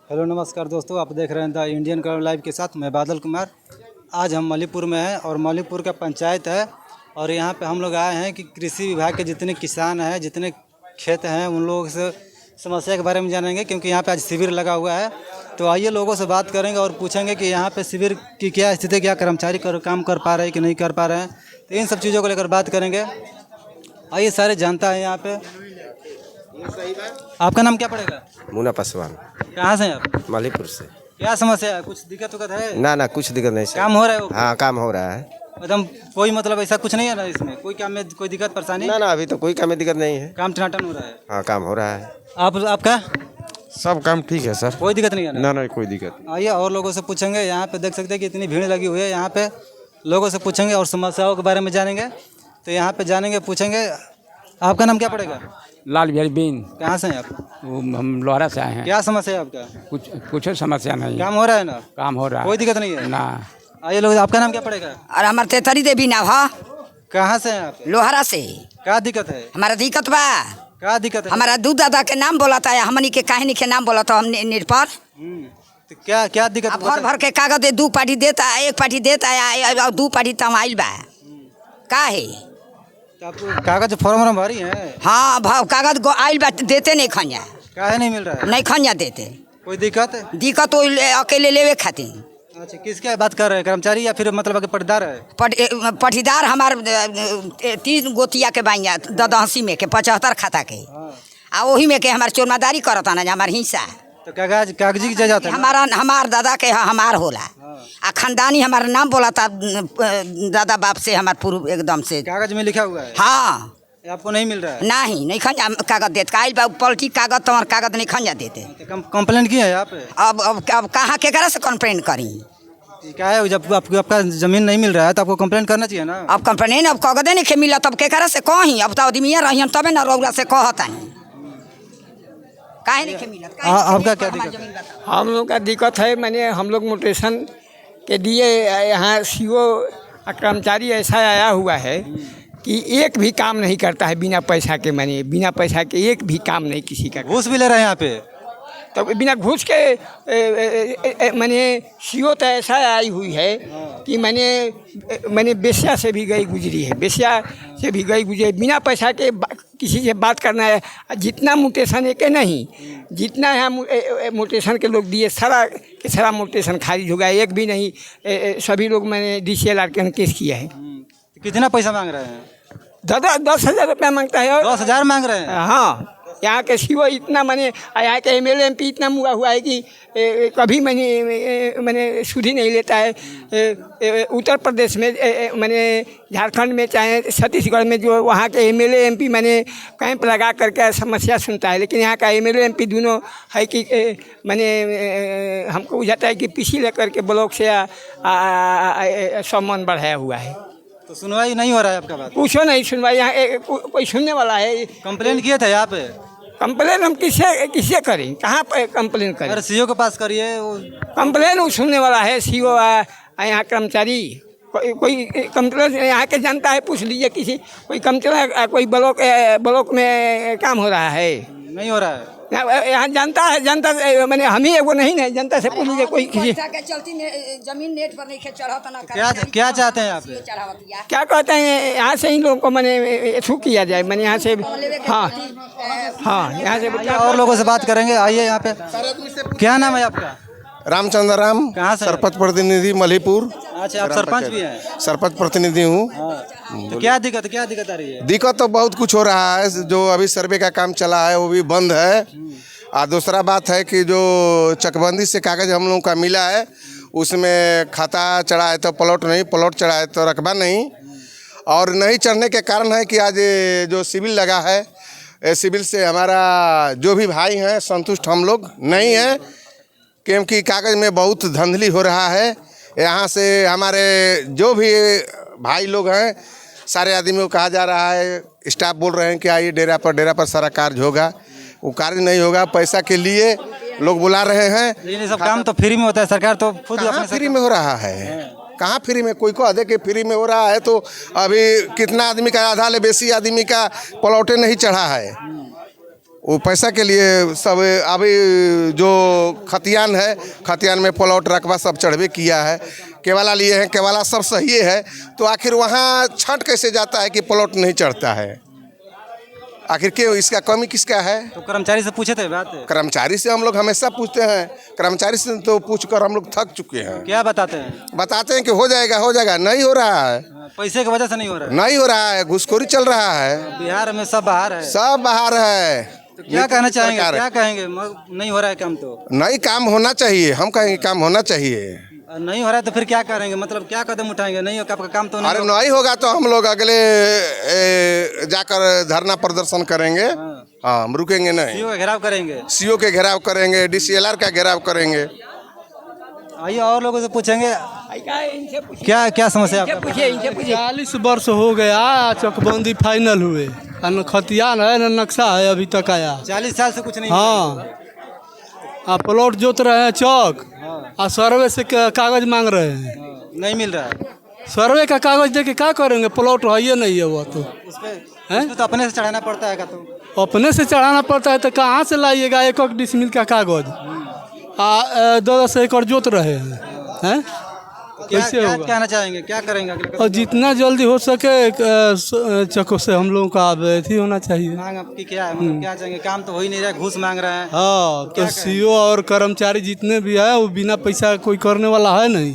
Hello नमस्कार दोस्तों, आप देख रहे हैं द इंडियन क्राइम लाइव के साथ मैं बादल कुमार। आज हम मलीपुर में हैं और मलीपुर का पंचायत है और यहाँ पे हम लोग आए हैं कि कृषि विभाग के जितने किसान हैं, जितने खेत हैं, उन लोगों से समस्या के बारे में जानेंगे क्योंकि यहाँ पे आज शिविर लगा हुआ है। तो आइए लोगों से बात करेंगे और पूछेंगे कि यहाँ पे शिविर की क्या स्थिति, क्या कर्मचारी काम कर पा रहे हैं कि नहीं कर पा रहे हैं। तो इन सब चीज़ों को लेकर बात करेंगे। आइए सारे जानता है यहाँ पे। आपका नाम क्या पड़ेगा? मुन्ना पासवान। कहाँ से हैं आप? मलीपुर से। क्या समस्या है? कुछ दिक्कत है? ना कुछ दिक्कत नहीं सर। काम हो रहा है? हाँ काम हो रहा है एकदम कोई मतलब ऐसा कुछ नहीं है ना इसमें? कोई काम में कोई दिक्कत परेशानी? ना अभी तो कोई काम में दिक्कत नहीं है। काम टनाटन हो रहा है? हाँ काम हो रहा है। आपका सब काम ठीक है सर, कोई दिक्कत नहीं है ना? ना कोई दिक्कत नहीं। आइए और लोगों से पूछेंगे। यहाँ पे देख सकते हैं कि इतनी भीड़ लगी हुई है। यहाँ पे लोगों से पूछेंगे और समस्याओं के बारे में जानेंगे। तो यहाँ पे जानेंगे, पूछेंगे। आपका नाम क्या पड़ेगा? लाल बिहारी बीन। कहाँ से हैं आप? वो हम लोहरा से आए हैं। क्या समस्या है आपका? कुछ समस्या नहीं। काम हो रहा है ना? काम हो रहा है, कोई दिक्कत नहीं है ना। आइए लोग, आपका नाम क्या पड़ेगा? और हमारे तेतरी देवी नाव है। कहाँ से हैं आप? लोहरा से। क्या दिक्कत है? हमारा दिक्कत बा। क्या दिक्कत है? हमारा दूध दादा के नाम बोला था, हमनी के काहिनी के नाम बोला था। हम निर्भर तो क्या दिक्कत? भर भर के कागज दू पार्टी देता है, एक पार्टी देता है और दू पार्टी तम आइल बा। का है? तो आपको कागज फॉर्म भरी है? हाँ भाव कागज गो आइल बा, देते नहीं खंजा। काहे नहीं मिल रहा है? नहीं खंजा देते। कोई दिक्कत है? दिक्कत अकेले लेवे खातिर। अच्छा, किसके बात कर रहे हैं? कर्मचारी या फिर मतलब कि पटदार है? पटीदार हमार 3 गोतिया के बाइया 10 में के 75 खाता के। आ वही में के हमार चोरमादारी करता ना, हमार हिस्सा। तो कागजी की जाता है? हमार दादा के हमार होला। आ खानदानी हमारा नाम बोला था दादा बाप से, हमार पूर्व एकदम से कागज में लिखा हुआ है? हाँ। आपको नहीं मिल रहा है? नहीं खंजा कागज देते। आइल बा पलटी कागज, तुम्हार कागज नहीं खंजा देते। कंप्लेंट की है यहाँ पे? अब कहाँ के करा से कंप्लेन करी? क्या है, जब आपका जमीन नहीं मिल रहा है तो आपको कंप्लेंट करना चाहिए ना। अब कंप्लेन, अब कागजे नहीं मिला तब के करा से कहीं? अब तो आदमी रही तबे ना रौरा से कहता नहीं। काहे नहीं मिला? आपका क्या दिक्कत है? हम लोग का दिक्कत है, मैंने हम लोग मोटेशन के दिए यहाँ सीओ कर्मचारी ऐसा आया हुआ है कि एक भी काम नहीं करता है बिना पैसा के। मैंने बिना पैसा के एक भी काम नहीं किसी का। घूस भी ले रहे हैं यहाँ पे? तो बिना घूस के मैंने सीओ तो ऐसा आई हुई है कि मैंने बेस्या से भी गई गुजरी है, बेस्या से भी गई गुजरी। बिना पैसा के किसी से बात करना है। जितना मोटेशन है कि नहीं, जितना यहाँ मोटेशन के लोग दिए सारा मोटेशन खारिज हो गया, एक भी नहीं। सभी लोग मैंने DCLR के केस किया है। कितना पैसा मांग रहे हैं? दादा 10,000 रुपया मांगता है। 10,000 मांग रहे हैं? हाँ, यहाँ के सीओ इतना मैंने, यहाँ के MLA MP इतना मुआ हुआ है कि कभी मैंने सुधी नहीं लेता है। उत्तर प्रदेश में मैंने, झारखंड में, चाहे छत्तीसगढ़ में, जो वहाँ के MLA MP मैंने कैंप लगा करके समस्या सुनता है। लेकिन यहाँ का MLA MP दोनों है कि मैंने हमको बुझाता है कि पीसी लेकर के ब्लॉक से सम्मान बढ़ाया हुआ है। तो सुनवाई नहीं हो रहा है आपका बात? पूछो नहीं सुनवाई, यहाँ कोई सुनने वाला है? कंप्लेंट किए थे यहाँ पे? कंप्लेन हम किससे करें? कहाँ पर कंप्लेन करें? अरे सीओ के पास करिए। कंप्लेन वो सुनने वाला है सीओ, यहाँ कर्मचारी। कोई कंप्लेन यहाँ के जनता है, पूछ लीजिए किसी। कोई कंप्लेन, कोई ब्लॉक में काम हो रहा है? नहीं हो रहा है। यहाँ जनता है, जनता मैंने हम ही वो नहीं, जनता से पूछ लीजिए कोई किसी। जमीन नेट पर नहीं चढ़ाता ना। क्या चाहते हैं आप? क्या कहते हैं, यहाँ से इन लोगों को मैंने छू किया जाए। मैंने यहाँ से, हाँ यहाँ से। और लोगों से बात करेंगे। आइए यहाँ पे। क्या नाम है आपका? रामचंद्र राम। कहाँ से? सरपंच प्रतिनिधि मलीपुर। अच्छा, आप सरपंच भी हैं? सरपंच प्रतिनिधि हूँ। तो क्या दिक्कत आ रही है? दिक्कत तो बहुत कुछ हो रहा है। जो अभी सर्वे का काम चला है वो भी बंद है। और दूसरा बात है कि जो चकबंदी से कागज हम लोगों का मिला है, उसमें खाता चढ़ा है तो प्लॉट नहीं, प्लॉट चढ़ा है तो रकबा नहीं। और नहीं चढ़ने के कारण है कि आज जो सिविल लगा है, सिविल से हमारा जो भी भाई हैं संतुष्ट हम लोग नहीं हैं, क्योंकि कागज़ में बहुत धांधली हो रहा है। यहाँ से हमारे जो भी भाई लोग हैं, सारे आदमियों को कहा जा रहा है, स्टाफ बोल रहे हैं कि आइए डेरा पर सारा कार्य होगा। वो कार्य नहीं होगा, पैसा के लिए लोग बुला रहे हैं। ये सब काम तो फ्री में होता है, सरकार तो खुद अपने फ्री में हो रहा है। कहाँ फ्री में? कोई को आधे के फ्री में हो रहा है। तो अभी कितना आदमी का, आधा ले बेसी आदमी का प्लॉटे नहीं चढ़ा है। वो पैसा के लिए सब अभी जो खतियान है, खतियान में प्लॉट रकबा सब चढ़वे किया है, केवाला लिए हैं, केवाला सब सही है, तो आखिर वहाँ छंट कैसे जाता है कि प्लॉट नहीं चढ़ता है? आखिर क्यों, इसका कमी किसका है? तो कर्मचारी से पूछे थे बात? कर्मचारी से हम लोग हमेशा पूछते हैं, कर्मचारी से तो पूछकर हम लोग थक चुके हैं। क्या बताते हैं? बताते हैं कि हो जाएगा, नहीं हो रहा है। पैसे की वजह से नहीं हो रहा है? नहीं हो रहा है, घुसखोरी चल रहा है। बिहार में सब बाहर है। सब बाहर है। तो क्या कहना चाहेंगे? सरकार है। क्या कहेंगे? नहीं हो रहा है काम तो नहीं, काम होना चाहिए। हम कहेंगे काम होना चाहिए। नहीं हो रहा है तो फिर क्या करेंगे? मतलब क्या कदम उठाएंगे? नहीं हो आपका काम तो नहीं अरे होगा। नहीं होगा तो हम लोग अगले जाकर धरना प्रदर्शन करेंगे। हाँ, हम रुकेंगे नहीं। सीओ का घेराव करेंगे। सीओ के घेराव करेंगे, DCLR का घेराव करेंगे। आइए और लोगों से पूछेंगे इनसे पूछिए, क्या क्या समस्या इनसे आपका? पूछिए, इनसे पूछिए। 40 वर्ष हो गया चकबंदी फाइनल हुए, न खतियान है न नक्शा है अभी तक आया। 40 साल से कुछ नहीं हाँ, प्लॉट जोत रहे हैं चौक, हाँ, सर्वे से कागज मांग रहे हैं। हाँ, नहीं मिल रहा है। सर्वे का कागज दे के क्या करेंगे? प्लॉट है ही नहीं है वो तो। उस पे तो अपने से चढ़ाना पड़ता है का? तो अपने से चढ़ाना पड़ता है तो कहाँ से लाइएगा 1 डिसमिल का कागज? 10 एकड़ जोत रहे हैं, कैसे क्या होगा? कहना चाहेंगे? क्या करेंगे अगले कदम? और जितना जल्दी हो सके चको से हम लोगों का अथी होना चाहिए। मांग आपकी क्या है? मतलब क्या चाहेंगे? काम तो हो ही नहीं रहा है, घूस मांग रहे हैं। हाँ, तो सीओ और कर्मचारी जितने भी है वो बिना पैसा कोई करने वाला है नहीं।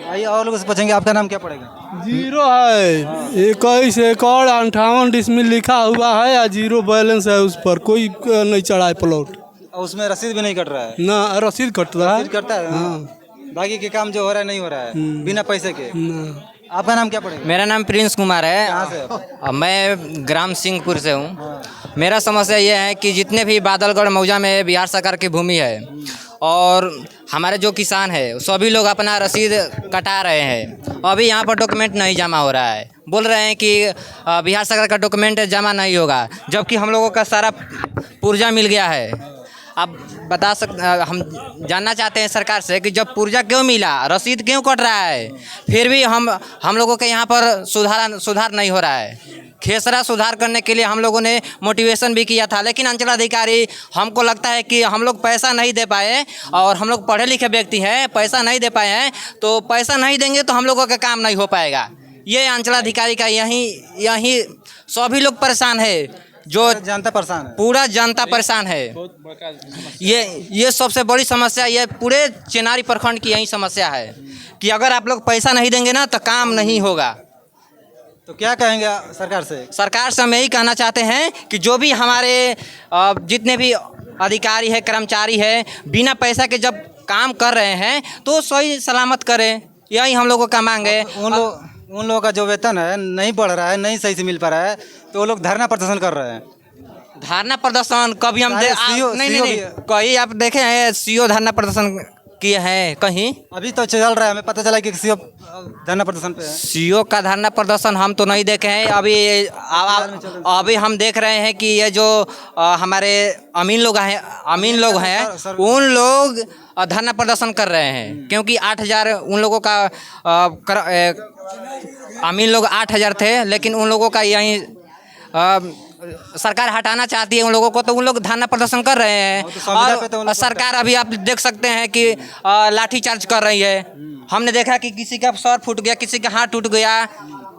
आइए और लोगों से पूछेंगे आपका नाम क्या पड़ेगा? 0 है, 21 एकड़ 58 डिसमिल लिखा हुआ है या 0 बैलेंस है, उस पर कोई नहीं चढ़ा है प्लॉट। और उसमें रसीद भी नहीं कट रहा है? ना रसीद कट रहा है। रसीद कटता है? हाँ। बाकी के काम जो हो रहा है नहीं हो रहा है बिना पैसे के। ना। आपका नाम क्या पड़ेगा? मेरा नाम प्रिंस कुमार कहाँ से है। आप? मैं ग्राम सिंहपुर से हूँ। मेरा समस्या ये है कि जितने भी बादलगढ़ मौजा में बिहार सरकार की भूमि है और हमारे जो किसान है सभी लोग अपना रसीद कटा रहे हैं। अभी यहाँ पर डॉक्यूमेंट नहीं जमा हो रहा है। बोल रहे हैं कि बिहार सरकार का डॉक्यूमेंट जमा नहीं होगा, जबकि हम लोगों का सारा पुर्जा मिल गया है। आप हम जानना चाहते हैं सरकार से कि जब पुर्जा क्यों मिला, रसीद क्यों कट रहा है, फिर भी हम लोगों के यहाँ पर सुधार नहीं हो रहा है। खेसरा सुधार करने के लिए हम लोगों ने मोटिवेशन भी किया था, लेकिन अंचलाधिकारी हमको लगता है कि हम लोग पैसा नहीं दे पाए और हम लोग पढ़े लिखे व्यक्ति हैं, पैसा नहीं दे पाए हैं, तो पैसा नहीं देंगे तो हम लोगों का काम नहीं हो पाएगा। ये अंचलाधिकारी का यही सभी लोग परेशान है, जो जनता परेशान है। पूरा जनता परेशान है। ये सबसे बड़ी समस्या, ये पूरे चेनारी प्रखंड की यही समस्या है कि अगर आप लोग पैसा नहीं देंगे ना तो काम नहीं होगा। तो क्या कहेंगे सरकार से? सरकार से हम यही कहना चाहते हैं कि जो भी हमारे जितने भी अधिकारी है, कर्मचारी है, बिना पैसा के जब काम कर रहे हैं तो सही सलामत करें, यही हम लोगों का मांग है। उन लोगों का जो वेतन है नहीं बढ़ रहा है, नहीं सही से मिल पा रहा है, तो वो लोग धरना प्रदर्शन कर रहे हैं। धरना प्रदर्शन कभी हम नहीं कहीं आप देखे हैं सीओ धरना प्रदर्शन किए हैं कहीं? अभी तो चल रहा है, हमें पता चला कि सीओ धरना प्रदर्शन पे है। सीओ का धरना प्रदर्शन हम तो नहीं देखे हैं। अभी हम देख रहे हैं कि ये जो हमारे अमीन लोग हैं उन लोग धरना प्रदर्शन कर रहे हैं, क्योंकि 8000 उन लोगों का अमीन लोग 8000 थे, लेकिन उन लोगों का यही सरकार हटाना चाहती है उन लोगों को, तो उन लोग धरना प्रदर्शन कर रहे हैं। और सरकार अभी आप देख सकते हैं कि लाठीचार्ज कर रही है। हमने देखा कि किसी का सर फूट गया, किसी का हाथ टूट गया,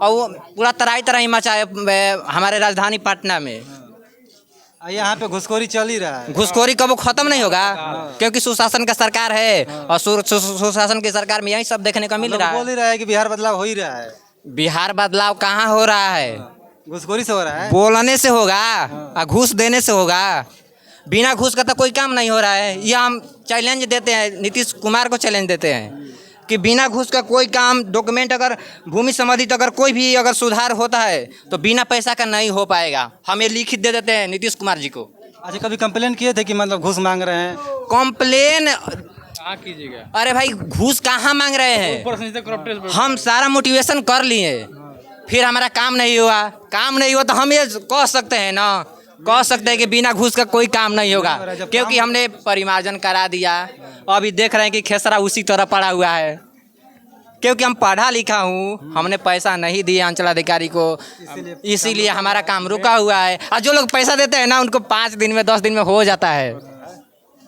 और वो पूरा तराई मचा है हमारे राजधानी पटना में। यहाँ पे घुसखोरी चल ही रहा है। घुसखोरी कब खत्म नहीं होगा, क्योंकि सुशासन का सरकार है और सुशासन की सरकार में यही सब देखने को मिल रहा है। बोल ही रहा है कि बिहार बदलाव हो ही रहा है। बिहार बदलाव कहाँ हो रहा है? घुसखोरी से हो रहा है। बोलने से होगा, घूस देने से होगा। बिना घूस का तो कोई काम नहीं हो रहा है। ये हम चैलेंज देते हैं, नीतीश कुमार को चैलेंज देते हैं कि बिना घूस का कोई काम, डॉक्यूमेंट अगर भूमि संबंधित अगर कोई भी अगर सुधार होता है तो बिना पैसा का नहीं हो पाएगा। हम ये लिखित दे देते हैं नीतीश कुमार जी को। अच्छा, कभी कंप्लेन किए थे कि मतलब घूस मांग रहे हैं? कंप्लेन कीजिएगा? अरे भाई, घूस कहाँ मांग रहे हैं? हम सारा मोटिवेशन कर लिए, फिर हमारा काम नहीं हुआ तो हम ये कह सकते हैं ना, कह सकते हैं कि बिना घूस का कोई काम नहीं होगा, क्योंकि हमने परिमार्जन करा दिया। अभी देख रहे हैं कि खेसरा उसी तरह पड़ा हुआ है। क्योंकि हम पढ़ा लिखा हूँ, हमने पैसा नहीं दिया अंचलाधिकारी को, इसीलिए हमारा काम रुका हुआ है। और जो लोग पैसा देते हैं ना उनको 5 दिन में 10 दिन में हो जाता है।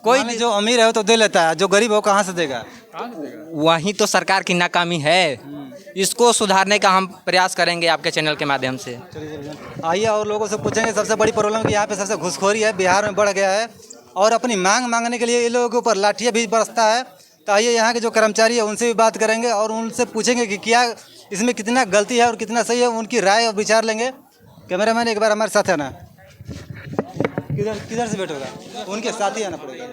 कोई जो अमीर है वो तो दे लेता है, जो गरीब है वो कहाँ से देगा? वहीं तो सरकार की नाकामी है। इसको सुधारने का हम प्रयास करेंगे आपके चैनल के माध्यम से। आइए और लोगों से पूछेंगे। सबसे बड़ी प्रॉब्लम कि यहाँ पे सबसे घूसखोरी है, बिहार में बढ़ गया है और अपनी मांग मांगने के लिए ये लोगों के ऊपर लाठियाँ भी बरसता है। तो आइए यहाँ के जो कर्मचारी है उनसे भी बात करेंगे और उनसे पूछेंगे कि क्या इसमें कितना गलती है और कितना सही है, उनकी राय और विचार लेंगे। कैमरामैन एक बार हमारे साथ है ना, किधर से बैठोगा? उनके साथ ही आना पड़ेगा।